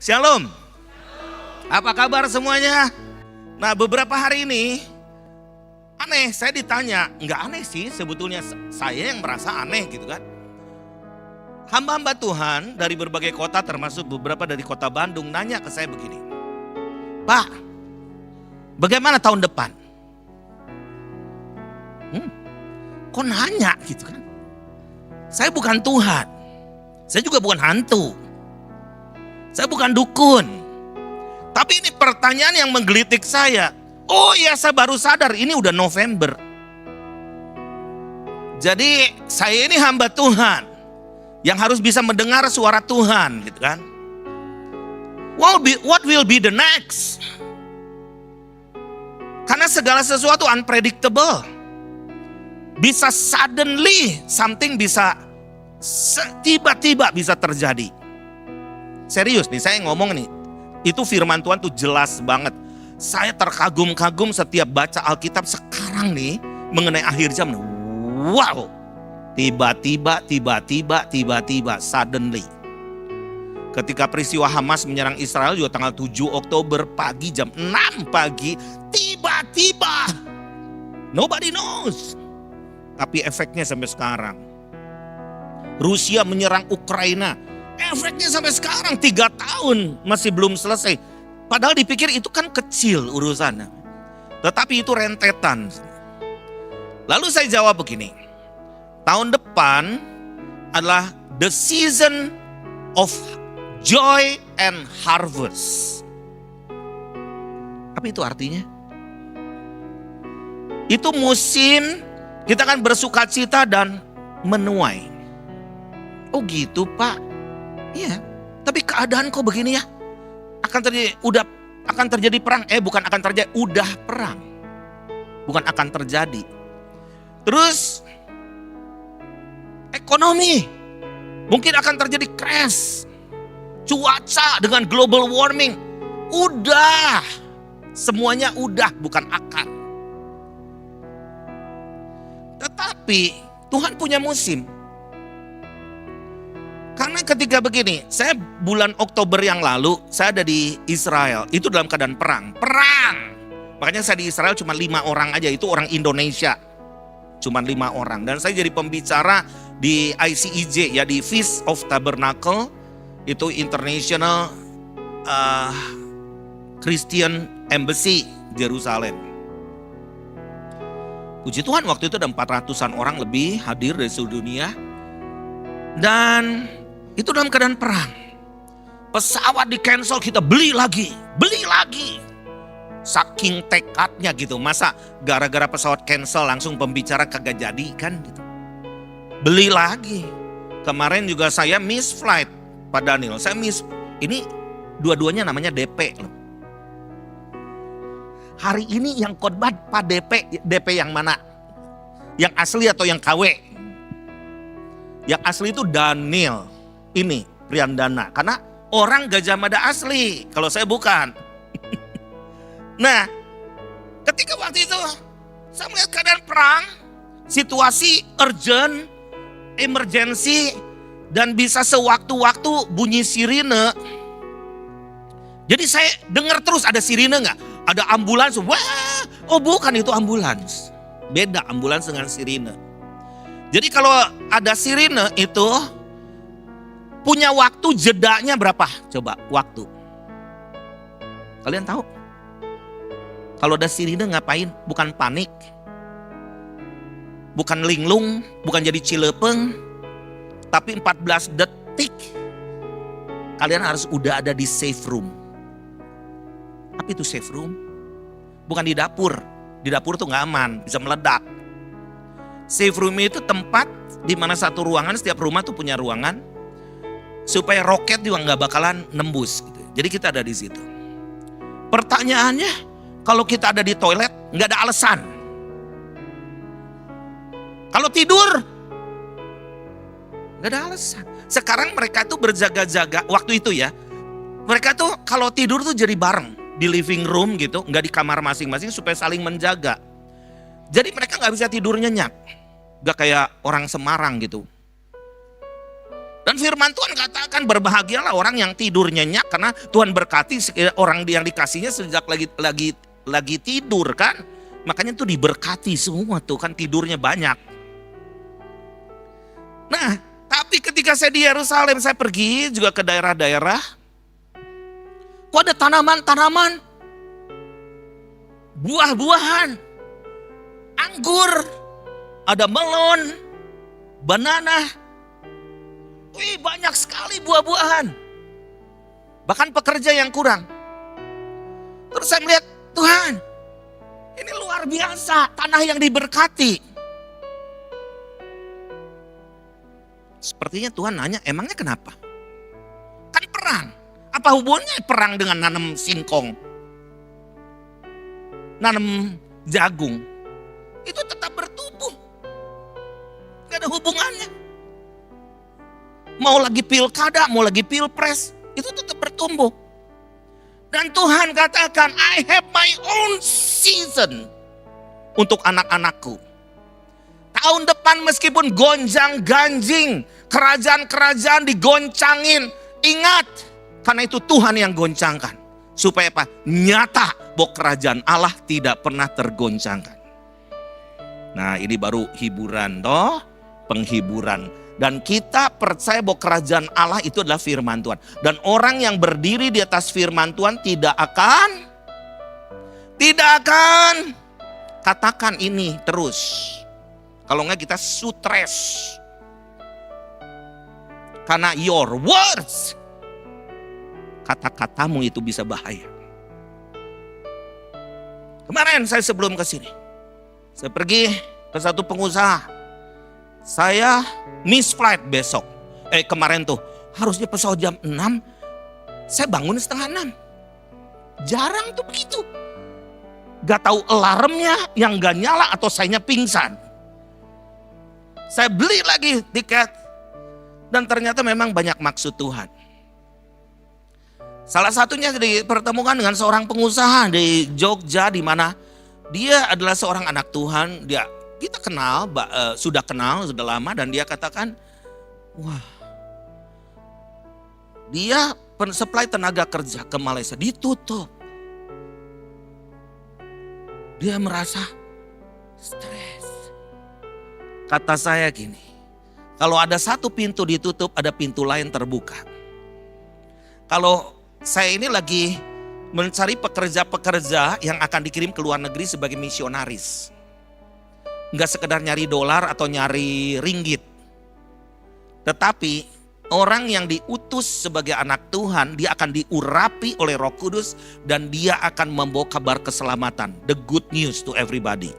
Shalom. Apa kabar semuanya? Nah, beberapa hari ini aneh, saya ditanya. Enggak aneh sih, sebetulnya saya yang merasa aneh gitu kan. Hamba-hamba Tuhan dari berbagai kota, termasuk beberapa dari kota Bandung, nanya ke saya begini. Pak, bagaimana tahun depan? Kok nanya gitu kan? Saya bukan Tuhan. Saya juga bukan hantu. Saya bukan dukun. Tapi ini pertanyaan yang menggelitik saya. Oh iya, saya baru sadar ini udah November. Jadi saya ini hamba Tuhan yang harus bisa mendengar suara Tuhan gitu kan. What will be the next? Karena segala sesuatu unpredictable. Bisa suddenly something bisa tiba-tiba bisa terjadi. Serius nih, saya ngomong nih, itu firman Tuhan tuh jelas banget. Saya terkagum-kagum setiap baca Alkitab sekarang nih mengenai akhir zaman. Wow, tiba-tiba, suddenly. Ketika peristiwa Hamas menyerang Israel juga tanggal 7 Oktober pagi jam 6 pagi, tiba-tiba, nobody knows. Tapi efeknya sampai sekarang. Rusia menyerang Ukraina. Efeknya sampai sekarang 3 tahun masih belum selesai. Padahal dipikir itu kan kecil urusannya. Tetapi itu rentetan. Lalu saya jawab begini. Tahun depan adalah the season of joy and harvest. Apa itu artinya? Itu musim kita akan bersukacita dan menuai. Oh gitu Pak. Iya, tapi keadaan kok begini ya? Akan terjadi perang. Bukan akan terjadi, udah perang. Bukan akan terjadi. Terus ekonomi mungkin akan terjadi crash. Cuaca dengan global warming. Udah. Semuanya udah, bukan akan. Tetapi Tuhan punya musim. Karena ketika begini, saya bulan Oktober yang lalu, saya ada di Israel. Itu dalam keadaan perang. Perang! Makanya saya di Israel cuma 5 orang aja, itu orang Indonesia. Cuma 5 orang. Dan saya jadi pembicara di ICEJ, ya di Feast of Tabernacle. Itu International Christian Embassy, Jerusalem. Puji Tuhan waktu itu ada 400-an orang lebih hadir dari seluruh dunia. Dan itu dalam keadaan perang. Pesawat di cancel, kita beli lagi. Saking tekadnya gitu. Masa gara-gara pesawat cancel langsung pembicara kagak jadi kan gitu. Beli lagi. Kemarin juga saya miss flight Pak Daniel. Saya miss, ini dua-duanya namanya DP loh. Hari ini yang khotbah Pak DP yang mana? Yang asli atau yang KW? Yang asli itu Daniel. Ini Priandana. Karena orang Gajah Mada asli. Kalau saya bukan. Nah, ketika waktu itu saya melihat keadaan perang. Situasi urgent, emergency. Dan bisa sewaktu-waktu bunyi sirine. Jadi saya dengar terus ada sirine gak? Ada ambulans. Wah, oh bukan itu ambulans. Beda ambulans dengan sirine. Jadi kalau ada sirine itu punya waktu jedanya berapa? Coba waktu. Kalian tahu? Kalau ada sirine ngapain? Bukan panik. Bukan linglung, bukan jadi cilepeng. Tapi 14 detik kalian harus udah ada di safe room. Apa itu safe room? Bukan di dapur. Di dapur tuh gak aman, bisa meledak. Safe room itu tempat di mana satu ruangan, setiap rumah tuh punya ruangan supaya roket juga nggak bakalan nembus. Gitu. Jadi kita ada di situ. Pertanyaannya, kalau kita ada di toilet nggak ada alasan. Kalau tidur nggak ada alasan. Sekarang mereka tuh berjaga-jaga waktu itu ya. Mereka tuh kalau tidur tuh jadi bareng di living room gitu, nggak di kamar masing-masing supaya saling menjaga. Jadi mereka nggak bisa tidur nyenyak. Gak kayak orang Semarang gitu. Dan firman Tuhan katakan berbahagialah orang yang tidur nyenyak karena Tuhan berkati orang yang dikasihnya sejak lagi tidur kan. Makanya tuh diberkati semua tuh kan tidurnya banyak. Nah, tapi ketika saya di Yerusalem, saya pergi juga ke daerah-daerah. Kok ada tanaman-tanaman, buah-buahan, anggur, ada melon, banana. Wih, banyak sekali buah-buahan. Bahkan pekerja yang kurang. Terus saya melihat, Tuhan, ini luar biasa, tanah yang diberkati. Sepertinya Tuhan nanya, emangnya kenapa? Kan perang. Apa hubungannya perang dengan nanam singkong? Nanam jagung. Itu tetap bertumbuh. Gak ada hubungannya. Mau lagi pilkada, mau lagi pilpres, itu tetap bertumbuh. Dan Tuhan katakan, I have my own season untuk anak-anakku. Tahun depan meskipun gonjang ganjing, kerajaan-kerajaan digoncangin, ingat, karena itu Tuhan yang goncangkan. Supaya apa? Nyata bahwa kerajaan Allah tidak pernah tergoncangkan. Nah, ini baru hiburan toh, penghiburan. Dan kita percaya bahwa kerajaan Allah itu adalah firman Tuhan. Dan orang yang berdiri di atas firman Tuhan tidak akan katakan ini terus. Kalau enggak kita stres. Karena your words, kata-katamu itu bisa bahaya. Kemarin saya sebelum ke sini, saya pergi ke satu pengusaha. Saya miss flight besok. Kemarin tuh harusnya pesawat jam 6. Saya bangun setengah 6. Jarang tuh begitu. Gak tahu alarmnya yang gak nyala atau sayanya pingsan. Saya beli lagi tiket. Dan ternyata memang banyak maksud Tuhan. Salah satunya dipertemukan dengan seorang pengusaha di Jogja, di mana dia adalah seorang anak Tuhan. Kita kenal, sudah lama, dan dia katakan, wah, dia supply tenaga kerja ke Malaysia ditutup. Dia merasa stres. Kata saya gini, kalau ada satu pintu ditutup, ada pintu lain terbuka. Kalau saya ini lagi mencari pekerja-pekerja yang akan dikirim ke luar negeri sebagai misionaris. Enggak sekedar nyari dolar atau nyari ringgit. Tetapi orang yang diutus sebagai anak Tuhan, dia akan diurapi oleh Roh Kudus dan dia akan membawa kabar keselamatan. The good news to everybody.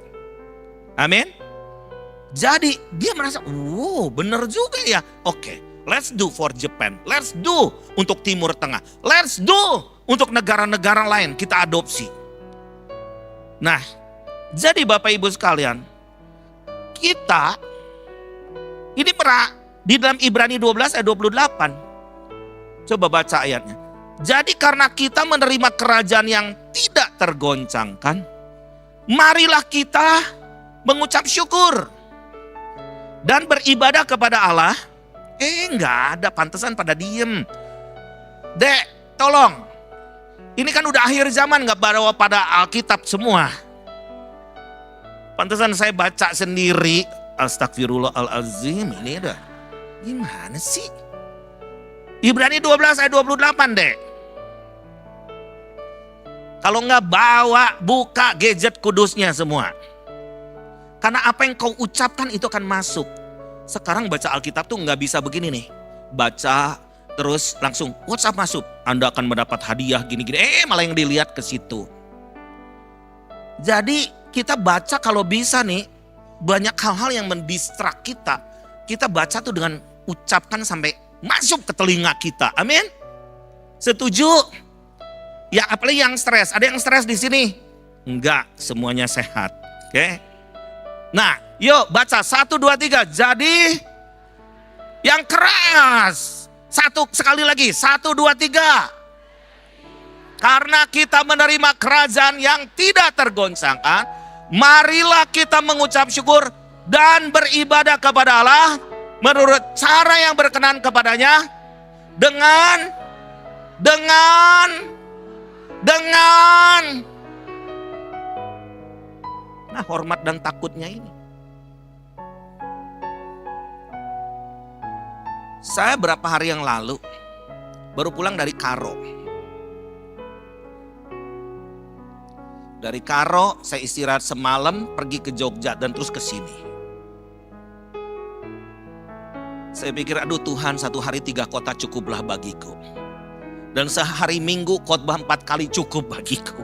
Amin. Jadi dia merasa, wow, bener juga ya. Oke, let's do for Japan. Let's do untuk Timur Tengah. Let's do untuk negara-negara lain kita adopsi. Nah, jadi Bapak Ibu sekalian, kita ini di dalam Ibrani 12 ayat 28. Coba baca ayatnya. Jadi karena kita menerima kerajaan yang tidak tergoncangkan, marilah kita mengucap syukur dan beribadah kepada Allah. Enggak ada, pantesan pada diem. Dek, tolong. Ini kan udah akhir zaman, gak bawa pada Alkitab semua. Pantesan saya baca sendiri. Astagfirullahaladzim, ini udah gimana sih? Ibrani 12 ayat 28 dek. Kalau nggak bawa, buka gadget kudusnya semua. Karena apa yang kau ucapkan itu akan masuk. Sekarang baca Alkitab tuh nggak bisa begini nih. Baca terus langsung WhatsApp masuk. Anda akan mendapat hadiah gini-gini. Malah yang dilihat ke situ. Jadi kita baca kalau bisa nih, banyak hal-hal yang mendistrak kita. Kita baca tuh dengan ucapkan sampai masuk ke telinga kita. Amin. Setuju? Ya apalagi yang stres. Ada yang stres di sini? Enggak, semuanya sehat. Oke. Nah, yuk baca 1, 2, 3. Jadi yang keras. Sekali lagi. 1, 2, 3. Karena kita menerima kerajaan yang tidak tergoncangkan, marilah kita mengucap syukur dan beribadah kepada Allah menurut cara yang berkenan kepadanya, dengan nah, hormat dan takutnya ini. Saya berapa hari yang lalu baru pulang dari Karo. Dari Karo saya istirahat semalam, pergi ke Jogja dan terus ke sini. Saya pikir aduh Tuhan, 1 hari 3 kota cukuplah bagiku. Dan sehari Minggu khotbah 4 kali cukup bagiku.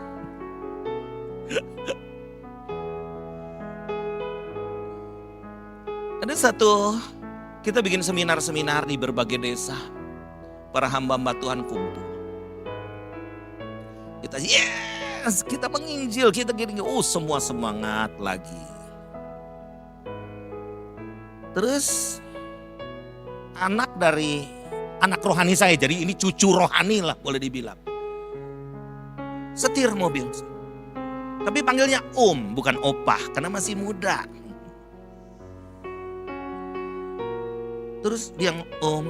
Ada kita bikin seminar-seminar di berbagai desa. Para hamba-hamba Tuhan kumpul. Kita menginjil, kita gini, semua semangat lagi. Terus anak rohani saya, jadi ini cucu rohani lah boleh dibilang. Setir mobil. Tapi panggilnya Om, bukan Opah, karena masih muda. Terus dia Om,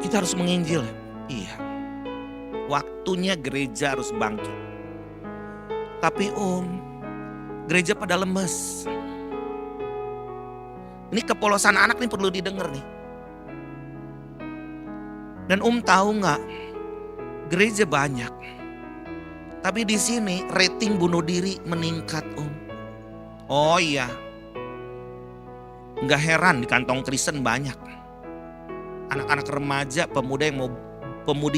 kita harus menginjil. Iya, waktunya gereja harus bangkit. Tapi Om, gereja pada lemes. Ini kepolosan anak nih perlu didengar nih. Dan Om tahu nggak, gereja banyak. Tapi di sini rating bunuh diri meningkat Om. Oh iya. Nggak heran di kantong Kristen banyak. Anak-anak remaja, pemudi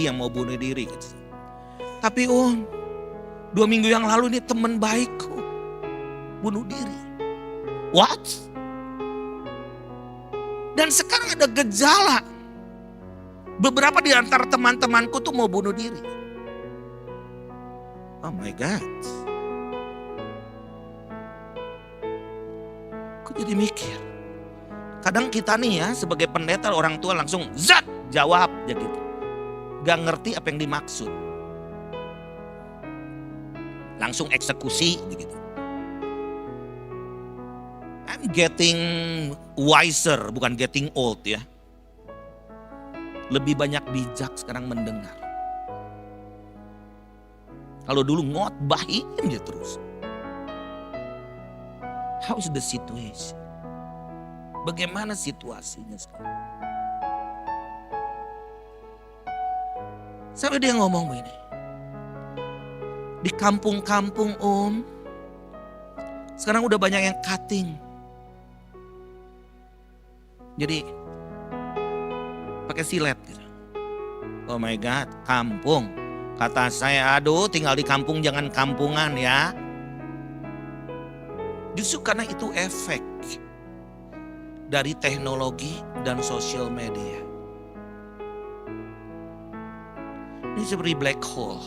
yang mau bunuh diri. Gitu. Tapi Om, 2 minggu yang lalu ini teman baikku bunuh diri. What? Dan sekarang ada gejala. Beberapa di antara teman-temanku tuh mau bunuh diri. Oh my God. Aku jadi mikir. Kadang kita nih ya sebagai pendeta, orang tua langsung zat jawab ya gitu. Gak ngerti apa yang dimaksud. Langsung eksekusi gitu. I'm getting wiser, bukan getting old ya. Lebih banyak bijak sekarang mendengar. Kalau dulu ngotbahin dia terus. How's the situation? Bagaimana situasinya sekarang? Sampai dia ngomong begini. Di kampung-kampung Om, sekarang udah banyak yang cutting. Jadi pakai silet gitu. Oh my God, kampung. Kata saya, aduh tinggal di kampung jangan kampungan ya. Justru karena itu efek dari teknologi dan sosial media. Ini seperti black hole.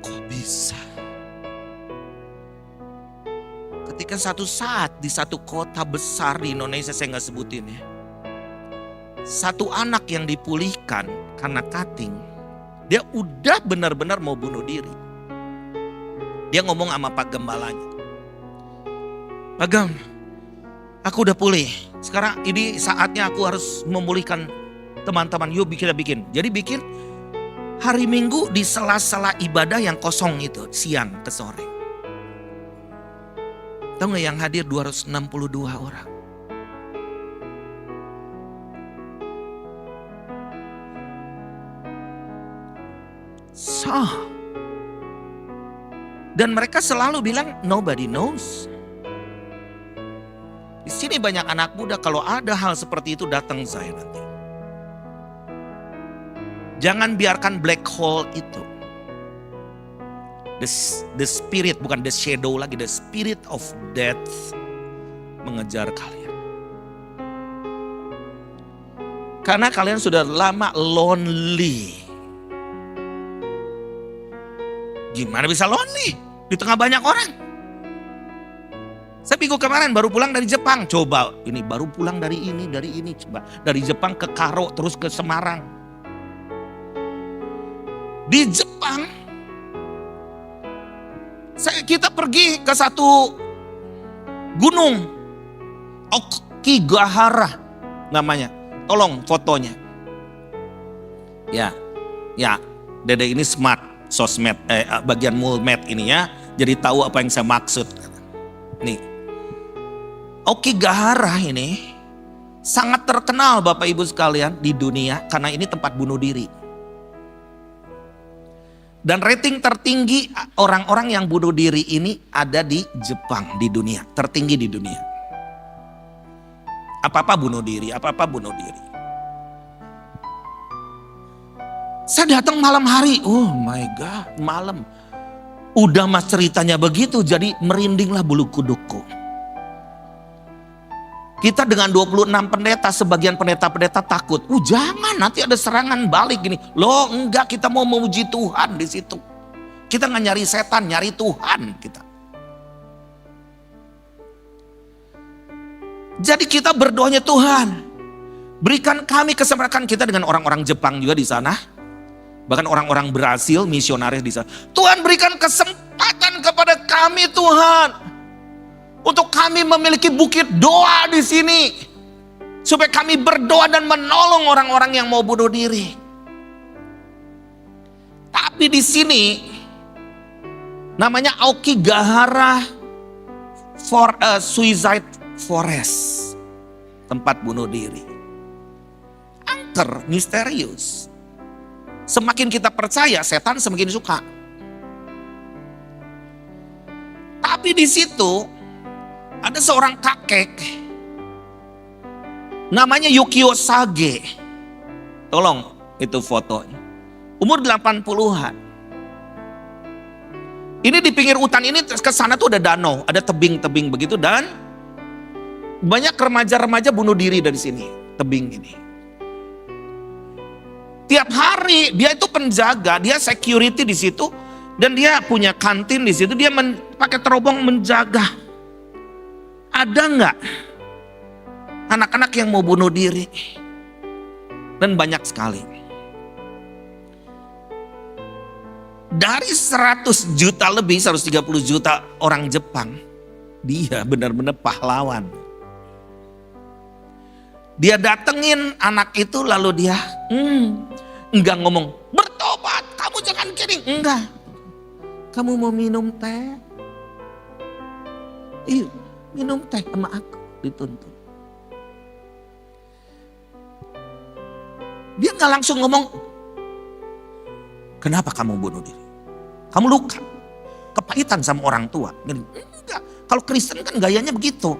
Kok bisa? Ketika satu saat di satu kota besar di Indonesia, saya nggak sebutin ya. Satu anak yang dipulihkan karena cutting, dia udah benar-benar mau bunuh diri. Dia ngomong sama Pak Gembalanya. Pak Gem, aku udah pulih. Sekarang ini saatnya aku harus memulihkan teman-teman. Yuk kita bikin. Jadi bikin hari Minggu di sela-sela ibadah yang kosong itu. Siang ke sore. Tahu gak yang hadir 262 orang. Dan mereka selalu bilang nobody knows. Di sini banyak anak muda, kalau ada hal seperti itu datang saya nanti. Jangan biarkan black hole itu. The spirit, bukan the shadow lagi, the spirit of death mengejar kalian. Karena kalian sudah lama lonely. Gimana bisa lonely di tengah banyak orang? Saya minggu kemarin baru pulang dari Jepang. Coba ini baru pulang dari ini. Coba dari Jepang ke Karo terus ke Semarang. Di Jepang saya kita pergi ke satu gunung, Aokigahara namanya. Tolong fotonya. Ya, Dede ini smart sosmed, bagian mulmed ini ya. Jadi tahu apa yang saya maksud. Nih, Aokigahara ini sangat terkenal Bapak Ibu sekalian di dunia karena ini tempat bunuh diri. Dan rating tertinggi orang-orang yang bunuh diri ini ada di Jepang, di dunia, tertinggi di dunia. Apa-apa bunuh diri, apa-apa bunuh diri. Saya datang malam hari, oh my God, malam. Udah mas ceritanya begitu, jadi merindinglah bulu kudukku. Kita dengan 26 pendeta, sebagian pendeta-pendeta takut. Jangan nanti ada serangan balik gini. Loh enggak, kita mau memuji Tuhan di situ. Kita nggak nyari setan, nyari Tuhan kita. Jadi kita berdoanya, Tuhan, berikan kami kesempatan. Kita dengan orang-orang Jepang juga di sana. Bahkan orang-orang Brasil, misionaris di sana. Tuhan berikan kesempatan kepada kami Tuhan. Untuk kami memiliki bukit doa di sini. Supaya kami berdoa dan menolong orang-orang yang mau bunuh diri. Tapi di sini namanya Aokigahara Suicide Forest. Tempat bunuh diri. Angker, misterius. Semakin kita percaya, setan semakin suka. Tapi di situ ada seorang kakek namanya Yukio Sage. Tolong itu fotonya. Umur 80-an. Ini di pinggir hutan ini, ke sana tuh ada danau, ada tebing-tebing begitu, dan banyak remaja-remaja bunuh diri dari sini, tebing ini. Tiap hari dia itu penjaga, dia security di situ, dan dia punya kantin di situ, dia pakai terobong menjaga. Ada nggak anak-anak yang mau bunuh diri? Dan banyak sekali. Dari 100 juta lebih, 130 juta orang Jepang, dia benar-benar pahlawan. Dia datengin anak itu lalu dia enggak ngomong, bertobat, kamu jangan kiring. Enggak. Kamu mau minum teh? Iya. Minum teh sama aku, dituntun. Dia nggak langsung ngomong, kenapa kamu bunuh diri? Kamu luka, kepahitan sama orang tua. Enggak, kalau Kristen kan gayanya begitu.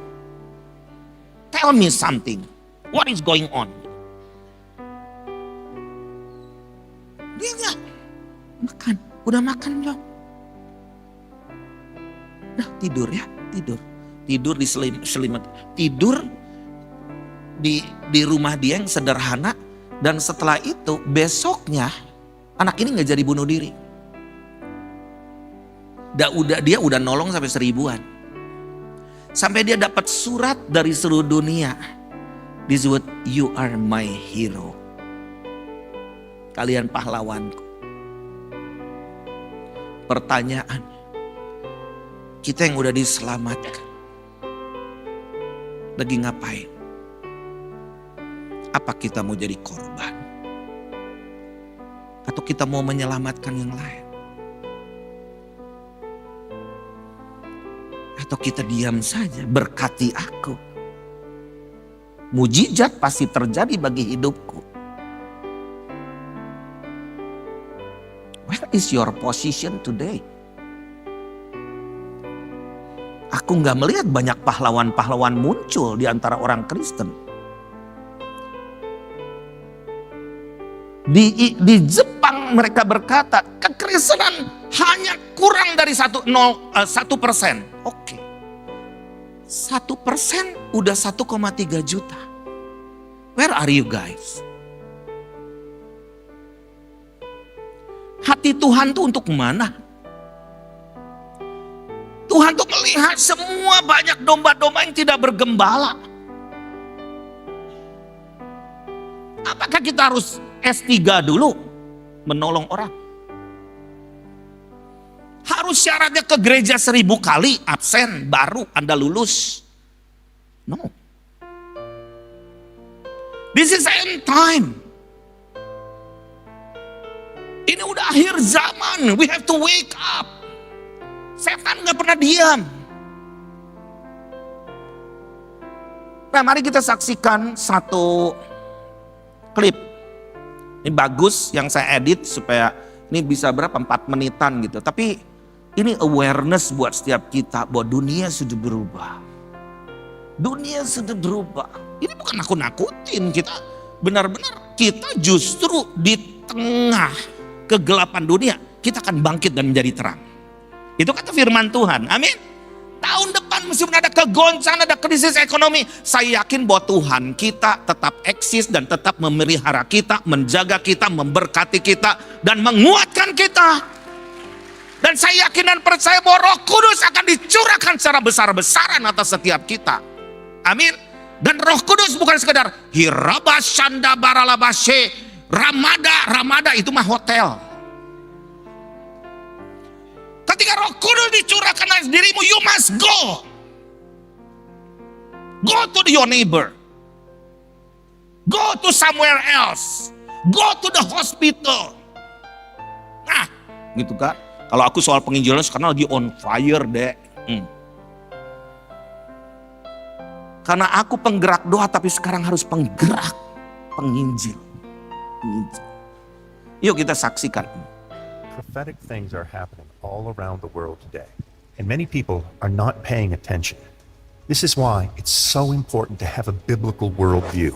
Tell me something, what is going on? Dia nggak makan, udah makan dong. Nah tidur ya, tidur di selimut, tidur di rumah dia yang sederhana, dan setelah itu besoknya anak ini nggak jadi bunuh diri. Dia udah nolong sampai 1000-an, sampai dia dapat surat dari seluruh dunia disebut you are my hero, kalian pahlawanku. Pertanyaan, kita yang udah diselamatkan lagi ngapain? Apa kita mau jadi korban? Atau kita mau menyelamatkan yang lain? Atau kita diam saja, berkati aku? Mujizat pasti terjadi bagi hidupku. Where is your position today? Aku nggak melihat banyak pahlawan-pahlawan muncul di antara orang Kristen. Di Jepang mereka berkata, kekristenan hanya kurang dari 1%. Oke. 1% udah 1,3 juta. Where are you guys? Hati Tuhan tuh untuk mana? Tuhan tuh melihat semua banyak domba-domba yang tidak bergembala. Apakah kita harus S3 dulu menolong orang? harus syaratnya ke gereja 1000 kali, absen, baru Anda lulus. No. This is end time. Ini udah akhir zaman. We have to wake up. Setan gak pernah diam. Nah, mari kita saksikan satu klip. Ini bagus yang saya edit supaya ini bisa berapa? 4 menitan gitu. Tapi ini awareness buat setiap kita bahwa dunia sudah berubah. Dunia sudah berubah. Ini bukan nakut-nakutin kita. Benar-benar kita justru di tengah kegelapan dunia, kita akan bangkit dan menjadi terang. Itu kata firman Tuhan. Amin. Tahun depan meskipun ada kegoncangan, ada krisis ekonomi, saya yakin bahwa Tuhan kita tetap eksis dan tetap memelihara kita, menjaga kita, memberkati kita, dan menguatkan kita. Dan saya yakin dan percaya bahwa Roh Kudus akan dicurahkan secara besar-besaran atas setiap kita. Amin. Dan Roh Kudus bukan sekedar hirabashanda baralabashe, ramada itu mah hotel. Ketika Roh Kudus dicurahkan atas dirimu, you must go. Go to your neighbor. Go to somewhere else. Go to the hospital. Nah, gitu kan. Kalau aku soal penginjilan sekarang lagi on fire deh. Karena aku penggerak doa, tapi sekarang harus penggerak penginjil. Yuk kita saksikan. Prophetic things are happening all around the world today, and many people are not paying attention. This is why it's so important to have a biblical worldview.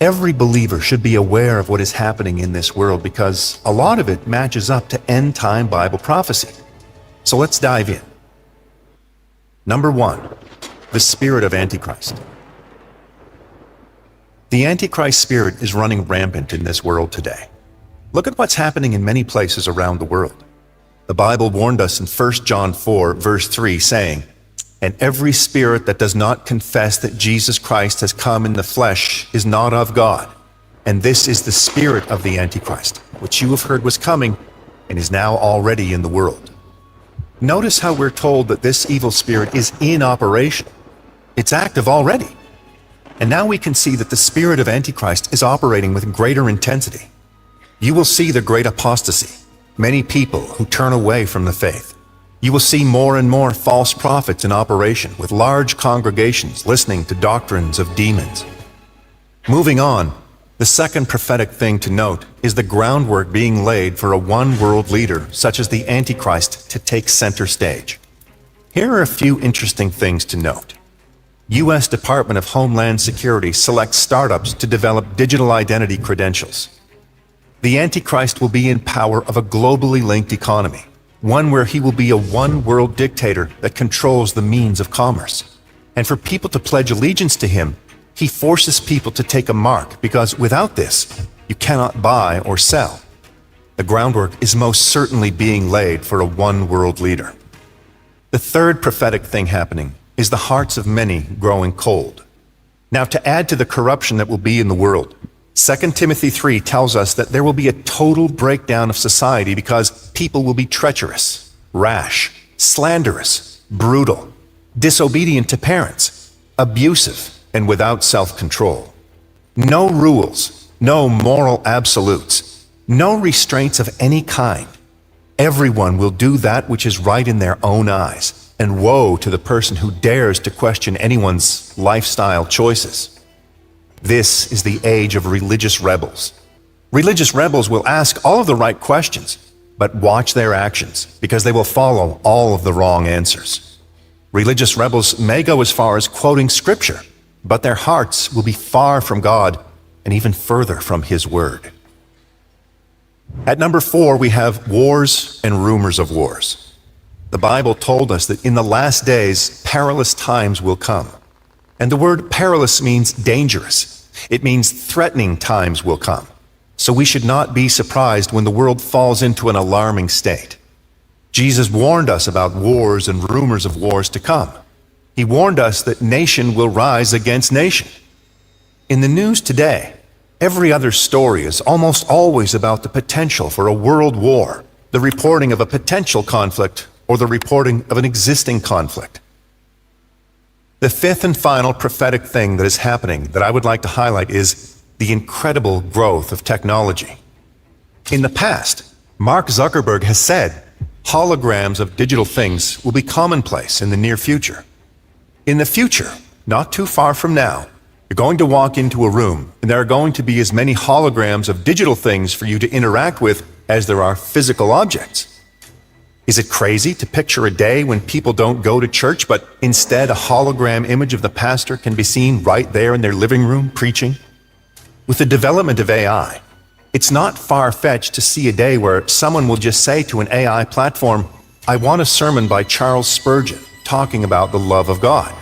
Every believer should be aware of what is happening in this world because a lot of it matches up to end-time Bible prophecy. So let's dive in. Number 1, the spirit of Antichrist. The Antichrist spirit is running rampant in this world today. Look at what's happening in many places around the world. The Bible warned us in 1 John 4, verse 3, saying, "And every spirit that does not confess that Jesus Christ has come in the flesh is not of God. And this is the spirit of the Antichrist, which you have heard was coming and is now already in the world." Notice how we're told that this evil spirit is in operation. It's active already. And now we can see that the spirit of Antichrist is operating with greater intensity. You will see the great apostasy, many people who turn away from the faith. You will see more and more false prophets in operation with large congregations listening to doctrines of demons. Moving on, the second prophetic thing to note is the groundwork being laid for a one-world leader such as the Antichrist to take center stage. Here are a few interesting things to note. U.S. Department of Homeland Security selects startups to develop digital identity credentials. The Antichrist will be in power of a globally linked economy, one where he will be a one-world dictator that controls the means of commerce. And for people to pledge allegiance to him, he forces people to take a mark because without this, you cannot buy or sell. The groundwork is most certainly being laid for a one-world leader. The third prophetic thing happening is the hearts of many growing cold. Now, to add to the corruption that will be in the world, 2 Timothy 3 tells us that there will be a total breakdown of society because people will be treacherous, rash, slanderous, brutal, disobedient to parents, abusive, and without self-control. No rules, no moral absolutes, no restraints of any kind. Everyone will do that which is right in their own eyes, and woe to the person who dares to question anyone's lifestyle choices. This is the age of religious rebels. Religious rebels will ask all of the right questions, but watch their actions because they will follow all of the wrong answers. Religious rebels may go as far as quoting scripture, but their hearts will be far from God and even further from His Word. At number 4, we have wars and rumors of wars. The Bible told us that in the last days, perilous times will come. And the word perilous means dangerous. It means threatening times will come. So we should not be surprised when the world falls into an alarming state. Jesus warned us about wars and rumors of wars to come. He warned us that nation will rise against nation. In the news today, every other story is almost always about the potential for a world war, the reporting of a potential conflict, or the reporting of an existing conflict. The fifth and final prophetic thing that is happening that I would like to highlight is the incredible growth of technology. In the past, Mark Zuckerberg has said holograms of digital things will be commonplace in the near future. In the future, not too far from now, you're going to walk into a room and there are going to be as many holograms of digital things for you to interact with as there are physical objects. Is it crazy to picture a day when people don't go to church, but instead a hologram image of the pastor can be seen right there in their living room preaching? With the development of AI, it's not far-fetched to see a day where someone will just say to an AI platform, "I want a sermon by Charles Spurgeon talking about the love of God."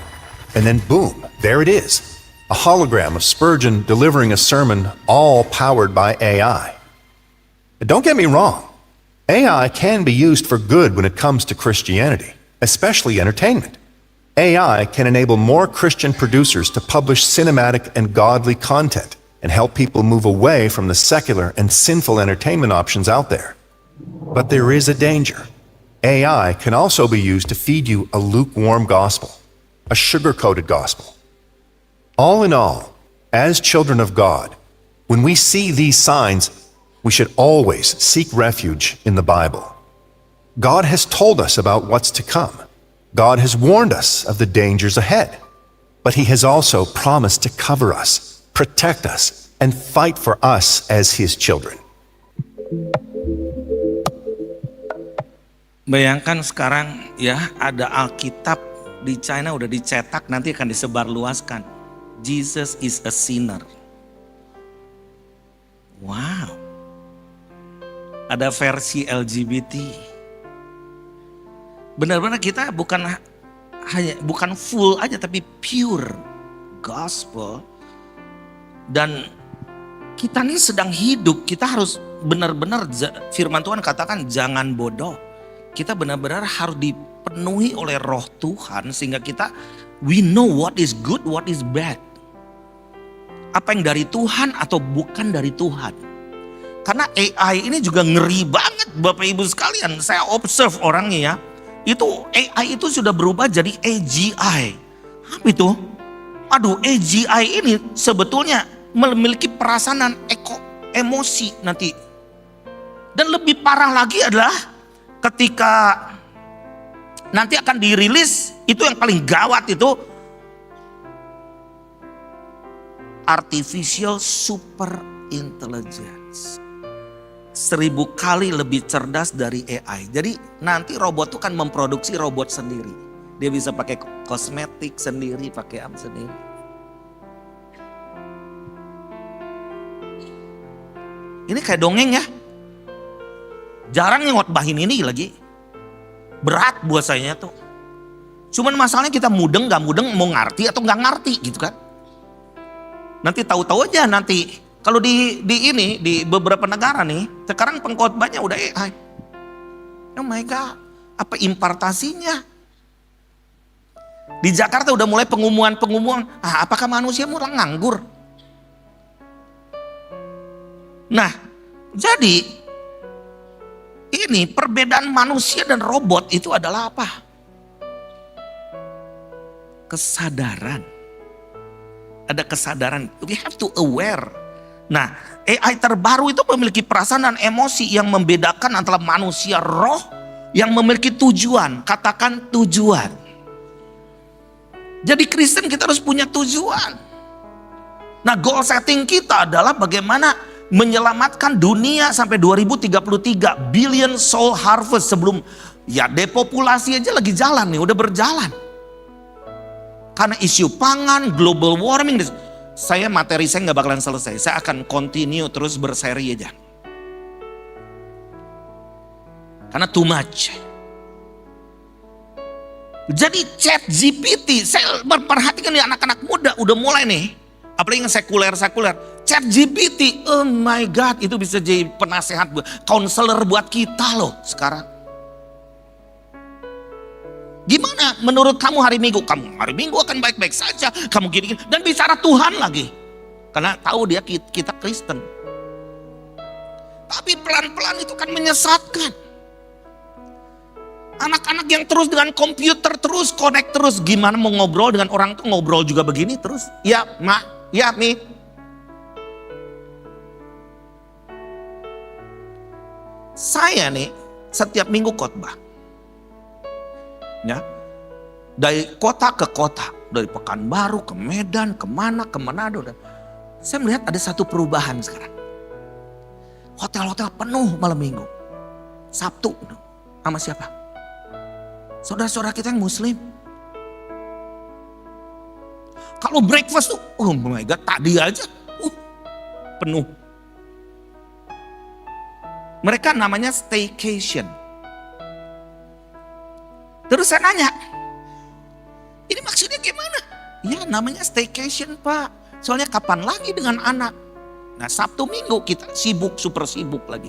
And then boom, there it is, a hologram of Spurgeon delivering a sermon all powered by AI. And don't get me wrong, AI can be used for good when it comes to Christianity, especially entertainment. AI can enable more Christian producers to publish cinematic and godly content and help people move away from the secular and sinful entertainment options out there. But there is a danger. AI can also be used to feed you a lukewarm gospel, a sugar-coated gospel. All in all, as children of God, when we see these signs, we should always seek refuge in the Bible. God has told us about what's to come. God has warned us of the dangers ahead. But He has also promised to cover us, protect us, and fight for us as His children. Bayangkan sekarang ya, ada Alkitab di China udah dicetak, nanti akan disebarluaskan. Jesus is a sinner. Wow. Ada versi LGBT. Benar-benar kita bukan full aja, tapi pure gospel. Dan kita nih sedang hidup, kita harus benar-benar, firman Tuhan katakan jangan bodoh. Kita benar-benar harus dipenuhi oleh roh Tuhan sehingga kita, we know what is good, what is bad. Apa yang dari Tuhan atau bukan dari Tuhan. Karena AI ini juga ngeri banget Bapak Ibu sekalian. Saya observe orangnya ya. Itu AI itu sudah berubah jadi AGI. Apa itu? Aduh, AGI ini sebetulnya memiliki perasaan dan emosi nanti. Dan lebih parah lagi adalah ketika nanti akan dirilis, itu yang paling gawat itu artificial super intelligence. 1000 kali lebih cerdas dari AI. Jadi nanti robot itu kan memproduksi robot sendiri. Dia bisa pakai kosmetik sendiri, pakai apa sendiri. Ini kayak dongeng ya. Jarang yang ngotbahin ini lagi. Berat buat saya tuh. Cuman masalahnya kita mudeng gak mudeng, mau ngerti atau gak ngerti gitu kan. Nanti tahu-tahu aja nanti. Kalau di beberapa negara nih, sekarang pengkhotbahnya udah AI. Oh my God, apa impartasinya? Di Jakarta udah mulai pengumuman, apakah manusia mulai nganggur? Nah, jadi ini perbedaan manusia dan robot itu adalah apa? Kesadaran. Ada kesadaran, we have to aware. Nah, AI terbaru itu memiliki perasaan dan emosi yang membedakan antara manusia roh yang memiliki tujuan. Katakan tujuan. Jadi Kristen kita harus punya tujuan. Nah, goal setting kita adalah bagaimana menyelamatkan dunia sampai 2033. Billion soul harvest sebelum ya depopulasi aja lagi jalan nih, udah berjalan. Karena isu pangan, global warming, materi saya nggak bakalan selesai. Saya akan continue terus berseri aja. Karena too much. Jadi ChatGPT, saya memperhatikan nih anak-anak muda udah mulai nih. Apalagi yang sekuler. ChatGPT, oh my God, itu bisa jadi penasehat, counselor buat kita loh sekarang. Gimana menurut kamu hari Minggu? Kamu hari Minggu akan baik-baik saja. Kamu gini. Dan bicara Tuhan lagi. Karena tahu dia kita Kristen. Tapi pelan-pelan itu kan menyesatkan. Anak-anak yang terus dengan komputer terus connect terus. Gimana mau ngobrol dengan orang tuh ngobrol juga begini terus. Ya Ma, ya Mi. Saya nih setiap minggu khotbah. Ya. Dari kota ke kota. Dari Pekanbaru ke Medan, kemana, ke Manado. Saya melihat ada satu perubahan sekarang. Hotel-hotel penuh malam minggu. Sabtu. Sama siapa? Saudara-saudara kita yang muslim. Kalau breakfast tuh, oh my God, tadi aja penuh. Mereka namanya staycation. Terus saya nanya, ini maksudnya gimana? Ya namanya staycation Pak. Soalnya kapan lagi dengan anak? Nah Sabtu Minggu kita sibuk, super sibuk lagi.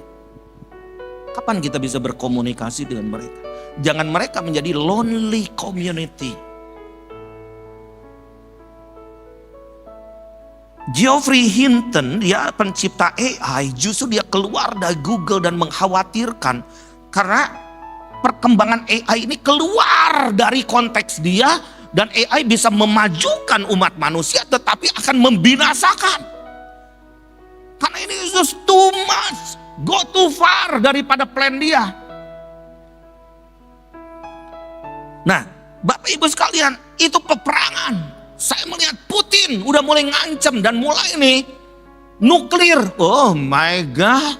Kapan kita bisa berkomunikasi dengan mereka? Jangan mereka menjadi lonely community. Geoffrey Hinton, dia pencipta AI, justru dia keluar dari Google dan mengkhawatirkan karena perkembangan AI ini keluar dari konteks dia dan AI bisa memajukan umat manusia tetapi akan membinasakan. Karena ini just too much, go too far daripada plan dia. Nah, Bapak Ibu sekalian, itu peperangan. Saya melihat Putin udah mulai ngancam dan mulai nih nuklir. Oh my God.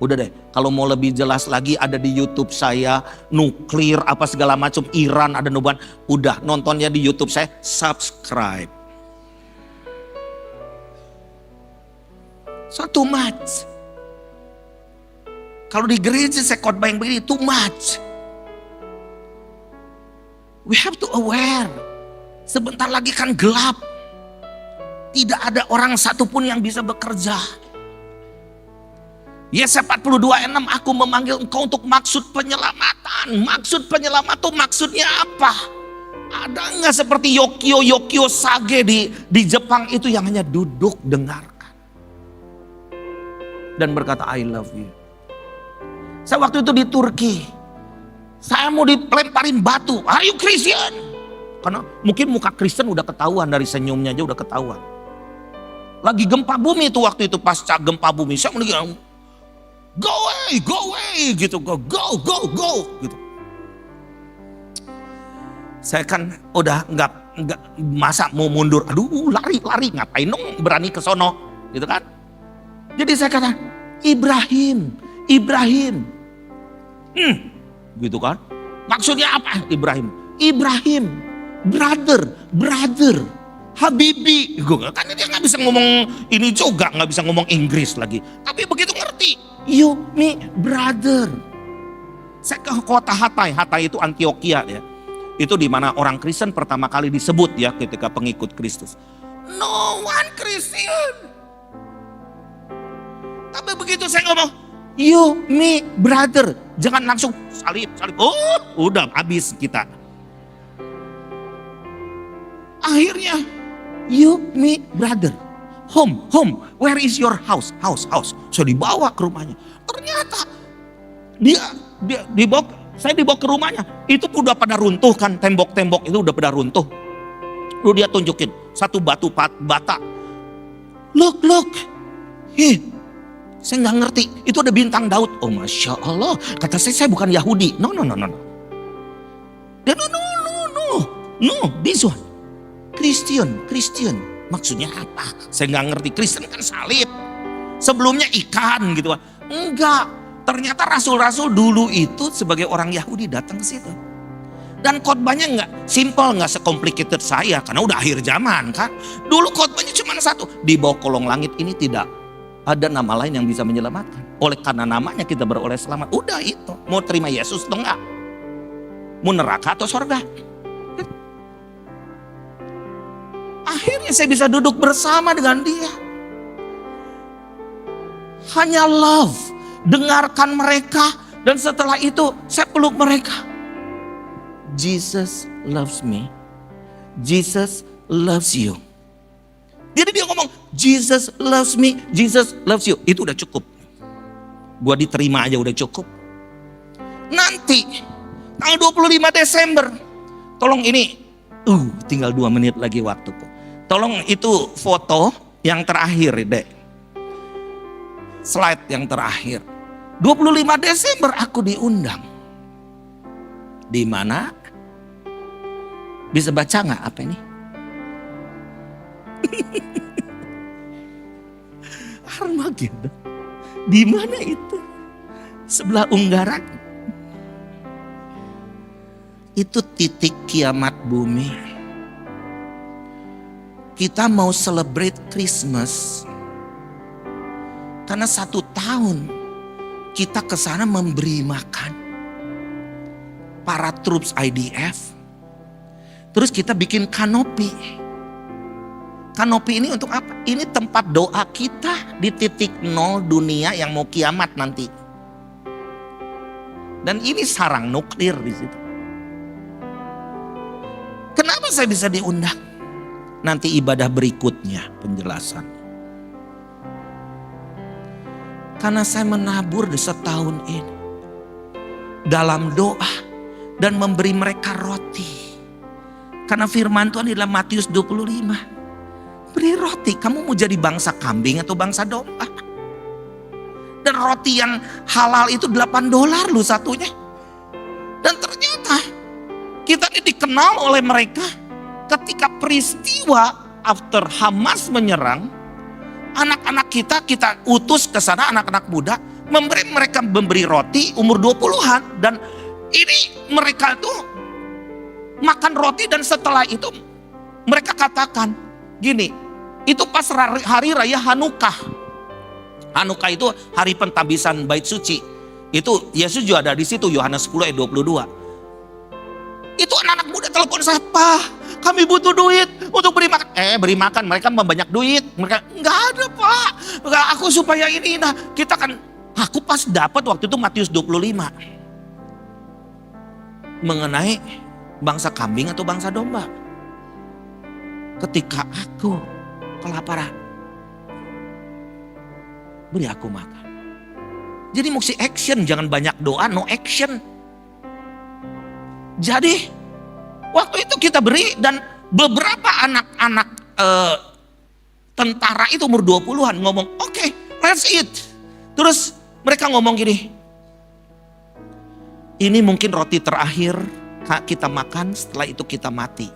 Udah deh, kalau mau lebih jelas lagi ada di YouTube saya, nuklir apa segala macam, Iran ada nubuatan. Udah nontonnya di YouTube saya, subscribe. So too much. Kalau di gereja saya khotbah yang begini, too much. We have to aware. Sebentar lagi kan gelap. Tidak ada orang satupun yang bisa bekerja. Yesaya 42:6, aku memanggil engkau untuk maksud penyelamatan. Maksud penyelamat itu maksudnya apa? Ada nggak seperti Yokio Sage di Jepang itu yang hanya duduk dengarkan. Dan berkata I love you. Saya waktu itu di Turki. Saya mau dilemparin batu. Are you Christian? Karena mungkin muka Kristen udah ketahuan dari senyumnya aja udah ketahuan. Lagi gempa bumi itu waktu itu pasca gempa bumi. Saya bilang, go away gitu. Go gitu. Saya kan udah nggak masa mau mundur. Aduh lari ngapain dong berani ke sono gitu kan. Jadi saya kata Ibrahim. Gitu kan. Maksudnya apa Ibrahim? Brother, Habibi. Kan dia gak bisa ngomong ini juga, gak bisa ngomong Inggris lagi. Tapi begitu ngerti, you, me, brother. Saya ke kota Hatay itu Antioquia ya. Itu di mana orang Kristen pertama kali disebut ya ketika pengikut Kristus. No one Christian. Tapi begitu saya ngomong, you, me, brother. Jangan langsung salib. Oh, udah habis kita. Akhirnya, you, me, brother. Home. Where is your house? House. Saya dibawa ke rumahnya. Ternyata saya dibawa ke rumahnya. Itu udah pada runtuh kan, tembok-tembok itu udah pada runtuh. Lalu dia tunjukin satu batu bata. Look. Saya nggak ngerti, itu ada bintang Daud. Oh Masya Allah, kata saya bukan Yahudi. No. No, this one. Christian. Maksudnya apa? Saya nggak ngerti, Kristen kan salib. Sebelumnya ikan gitu. Enggak, ternyata rasul-rasul dulu itu sebagai orang Yahudi datang ke situ. Dan khotbahnya nggak simple, nggak sekomplikated saya. Karena udah akhir zaman kan. Dulu khotbahnya cuma satu. Di bawah kolong langit ini tidak ada nama lain yang bisa menyelamatkan. Oleh karena namanya kita beroleh selamat. Udah itu. Mau terima Yesus atau enggak? Mau neraka atau surga? Akhirnya saya bisa duduk bersama dengan dia. Hanya love. Dengarkan mereka. Dan setelah itu saya peluk mereka. Jesus loves me. Jesus loves you. Jadi dia ngomong, Jesus loves me, Jesus loves you. Itu udah cukup. Gua diterima aja udah cukup. Nah mati. Tanggal 25 Desember. Tolong ini, tinggal 2 menit lagi waktuku. Tolong itu foto yang terakhir, Dek. Slide yang terakhir. 25 Desember aku diundang. Di mana? Bisa baca nggak apa ini? Armageddon. Di mana itu? Sebelah Ungaran. Itu titik kiamat bumi. Kita mau celebrate Christmas. Karena 1 tahun kita ke sana memberi makan para troops IDF. Terus kita bikin kanopi. Kanopi ini untuk apa? Ini tempat doa kita di titik 0 dunia yang mau kiamat nanti. Dan ini sarang nuklir di situ. Kenapa saya bisa diundang? Nanti ibadah berikutnya penjelasan. Karena saya menabur di setahun ini dalam doa dan memberi mereka roti. Karena firman Tuhan di dalam Matius 25. Beri roti, kamu mau jadi bangsa kambing atau bangsa domba? Dan roti yang halal itu $8 loh satunya. Dan ternyata kita ini dikenal oleh mereka ketika peristiwa after Hamas menyerang, anak-anak kita utus ke sana, anak-anak muda, memberi roti umur 20-an. Dan ini mereka tuh makan roti dan setelah itu mereka katakan gini, itu pas hari raya Hanukkah. Hanukkah itu hari pentabisan bait suci. Itu Yesus juga ada di situ, Yohanes 10 ayat 22. Itu anak-anak muda telepon saya, "Pak, kami butuh duit untuk beri makan." Beri makan, mereka banyak duit. Mereka, "Enggak ada, Pak. Enggak, aku supaya ini." Nah, kita kan, aku pas dapat waktu itu Matius 25. Mengenai bangsa kambing atau bangsa domba. Ketika aku kelaparan, beri aku makan. Jadi mesti action, jangan banyak doa, no action. Jadi waktu itu kita beri dan beberapa anak-anak tentara itu umur 20-an ngomong, "Oke, let's eat." Terus mereka ngomong gini, "Ini mungkin roti terakhir kita makan, setelah itu kita mati."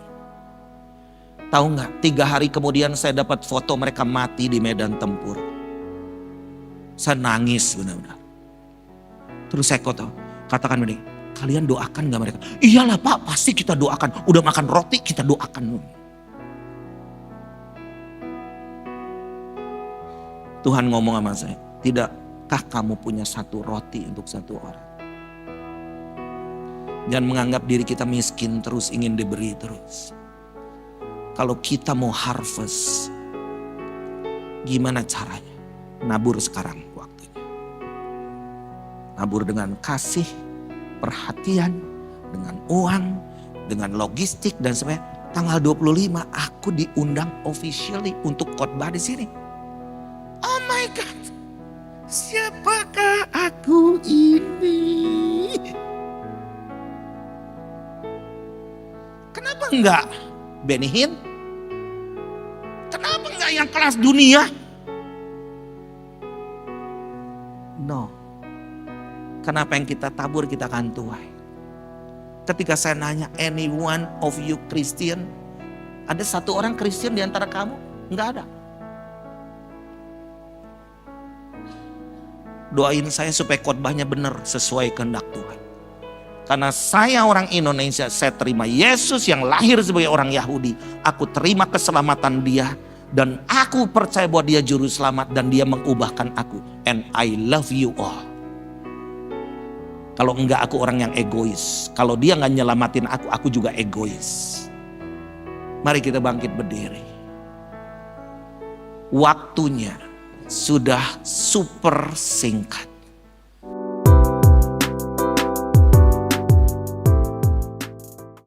Tahu nggak? 3 hari kemudian saya dapat foto mereka mati di medan tempur. Saya nangis benar-benar. Terus saya katakan begini, "Kalian doakan nggak mereka?" "Iyalah Pak, pasti kita doakan. Udah makan roti kita doakan." Tuhan ngomong sama saya, "Tidakkah kamu punya 1 roti untuk 1 orang?" Jangan menganggap diri kita miskin terus, ingin diberi terus. Kalau kita mau harvest, gimana caranya? Nabur sekarang waktunya. Nabur dengan kasih, perhatian, dengan uang, dengan logistik dan sebagainya. Tanggal 25 aku diundang officially untuk khotbah di sini. Oh my God, siapakah aku ini? Kenapa enggak Benny Hinn? Kenapa enggak yang kelas dunia? No. Kenapa yang kita tabur kita akan tuai. Ketika saya nanya, any one of you Christian? Ada 1 orang Kristen di antara kamu? Enggak ada. Doain saya supaya khotbahnya benar sesuai kehendak Tuhan. Karena saya orang Indonesia, saya terima Yesus yang lahir sebagai orang Yahudi. Aku terima keselamatan dia. Dan aku percaya bahwa dia juru selamat dan dia mengubahkan aku. And I love you all. Kalau enggak aku orang yang egois. Kalau dia enggak nyelamatin aku juga egois. Mari kita bangkit berdiri. Waktunya sudah super singkat.